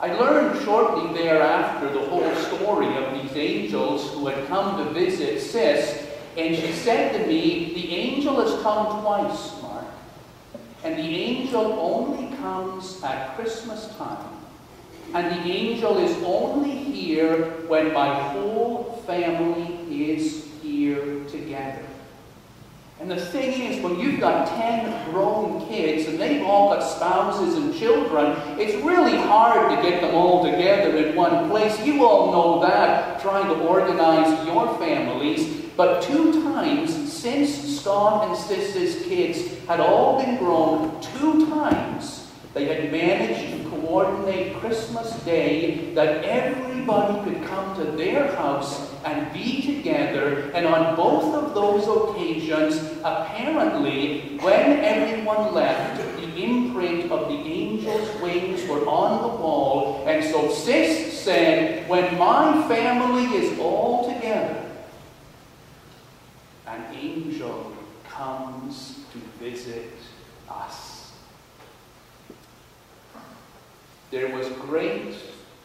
I learned shortly thereafter the whole story of these angels who had come to visit Sis, and she said to me, the angel has come twice, Mark, and the angel only comes at Christmas time. And the angel is only here when my whole family is here together. And the thing is, when you've got 10 grown kids and they've all got spouses and children, it's really hard to get them all together in one place. You all know that, trying to organize your families. But 2 times since Scott and Sis's kids had all been grown, 2 times they had managed to coordinate Christmas Day that everybody could come to their house and be together. And on both of those occasions, apparently, when everyone left, the imprint of the angel's wings were on the wall. And so Sis said, when my family is all together, an angel comes to visit us. There was great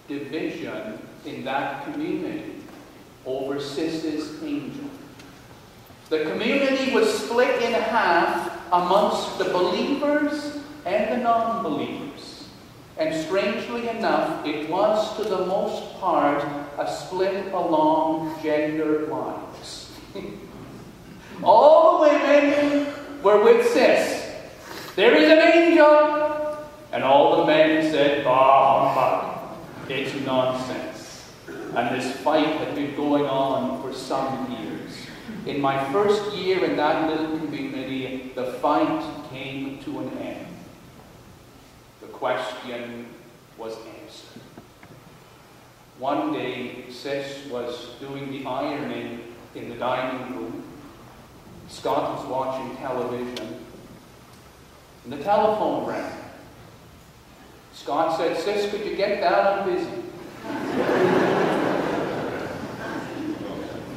division in that community over Sis's angel. The community was split in half amongst the believers and the non-believers. And strangely enough, it was to the most part a split along gender lines. All the women were with Sis. There is an angel. And all the men said, bah, humbug, it's nonsense. And this fight had been going on for some years. In my first year in that little community, the fight came to an end. The question was answered. One day, Sis was doing the ironing in the dining room. Scott was watching television, and the telephone rang. Scott said, Sis, could you get that? I'm busy.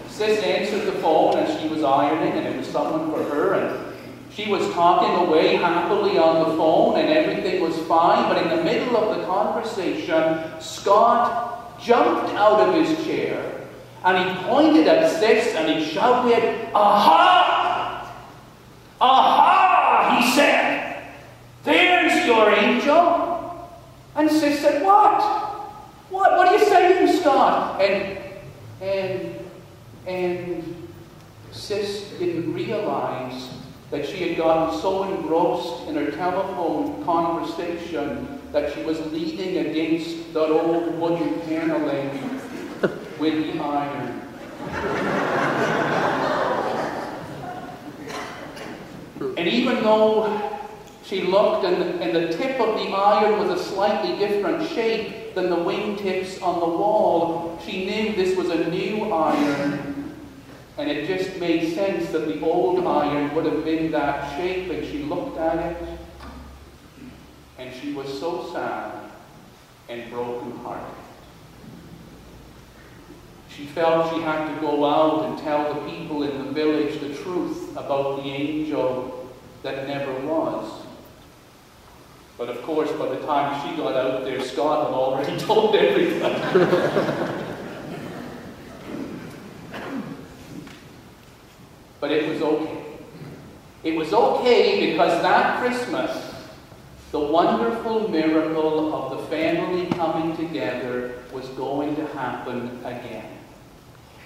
Sis answered the phone as she was ironing, and it was someone for her, and she was talking away happily on the phone, and everything was fine. But in the middle of the conversation, Scott jumped out of his chair, and he pointed at Sis, and he shouted, "Aha! Aha!" he said. "There's your angel." And Sis said, What are you saying, Scott? And Sis didn't realize that she had gotten so engrossed in her telephone conversation that she was leaning against that old wooden paneling with the iron. And even though she looked, and the tip of the iron was a slightly different shape than the wingtips on the wall, she knew this was a new iron, and it just made sense that the old iron would have been that shape. And she looked at it, and she was so sad and broken-hearted. She felt she had to go out and tell the people in the village the truth about the angel that never was. But of course, by the time she got out there, Scott had already told everybody. But it was okay. It was okay because that Christmas, the wonderful miracle of the family coming together was going to happen again.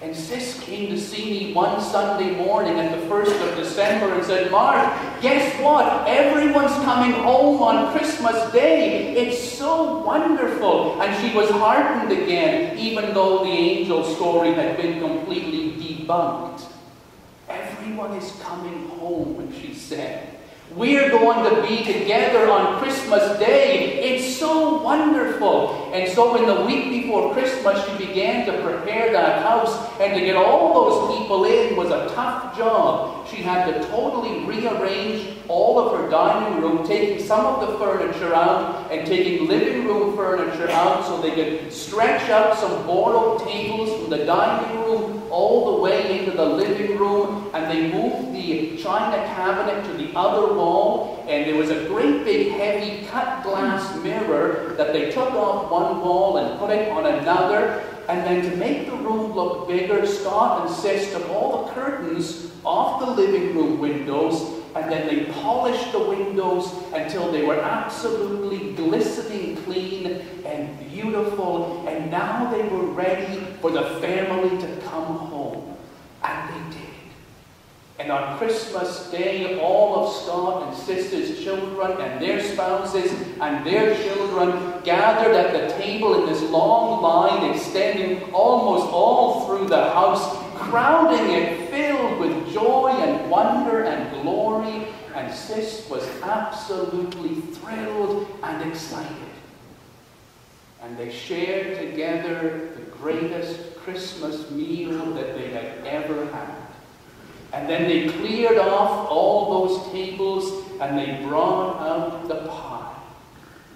And Sis came to see me one Sunday morning at the 1st of December and said, Mark, guess what? Everyone's coming home on Christmas Day. It's so wonderful. And she was heartened again, even though the angel story had been completely debunked. Everyone is coming home, she said. We're going to be together on Christmas Day. It's so wonderful. And so in the week before Christmas, she began to prepare that house. And to get all those people in was a tough job. She had to totally rearrange all of her dining room, taking some of the furniture out and taking living room furniture out so they could stretch out some borrowed tables from the dining room all the way into the living room, and they moved the china cabinet to the other wall, and there was a great big heavy cut glass mirror that they took off one wall and put it on another. And then to make the room look bigger, Scott and Sis took all the curtains off the living room windows, and then they polished the windows until they were absolutely glistening clean and beautiful. And now they were ready for the family to come home. And they did. And on Christmas Day, all of Scott and Sis's children and their spouses and their children gathered at the table in this long line extending almost all through the house, crowding it, filled with joy and wonder and glory. And Sis was absolutely thrilled and excited. And they shared together the greatest Christmas meal that they had ever had. And then they cleared off all those tables and they brought out the pie.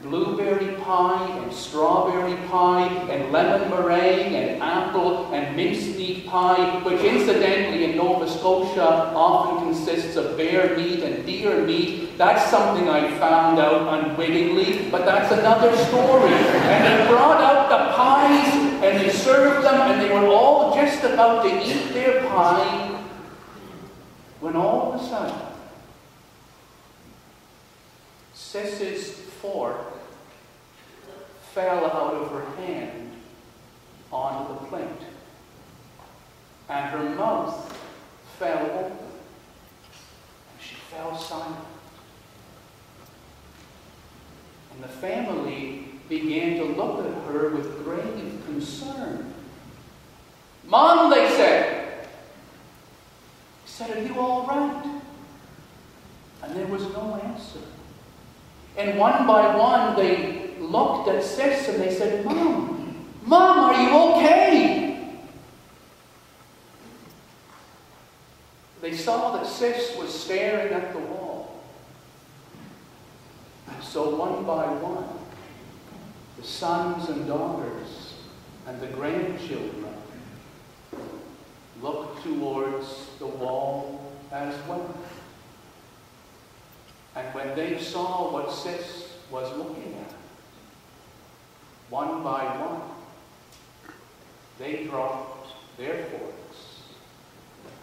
Blueberry pie and strawberry pie and lemon meringue and apple and mincemeat pie, which incidentally in Nova Scotia often consists of bear meat and deer meat. That's something I found out unwittingly, but that's another story. And they brought out the pies and they served them, and they were all just about to eat their pie when all of a sudden, Sis's fork fell out of her hand onto the plate, and her mouth fell open, and she fell silent. And the family began to look at her with grave concern. "Mom," they said, "Are you all right?" And there was no answer. And one by one they looked at Sis and they said, "Mom, are you okay?" They saw that Sis was staring at the wall. And so one by one, the sons and daughters and the grandchildren looked towards the wall as well. And when they saw what Sis was looking at, one by one, they dropped their forks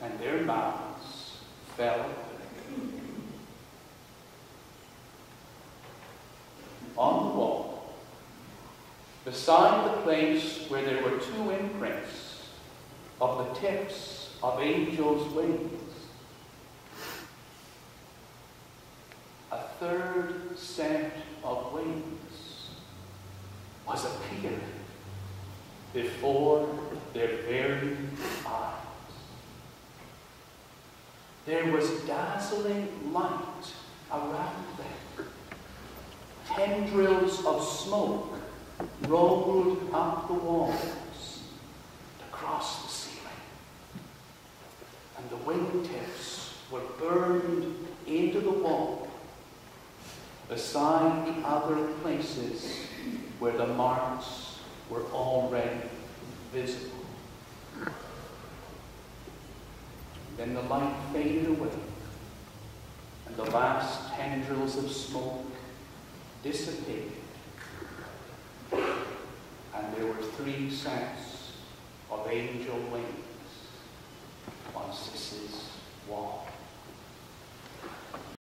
and their mouths fell open. On the wall, beside the place where there were 2 imprints of the tips of angels' wings, a 3rd set of wings was appearing before their very eyes. There was dazzling light around them. Tendrils of smoke rolled up the walls across the ceiling. And the wingtips were burned into the wall beside the other places where the marks were already visible. Then the light faded away, and the last tendrils of smoke dissipated, and there were 3 sets of angel wings on Sis's wall.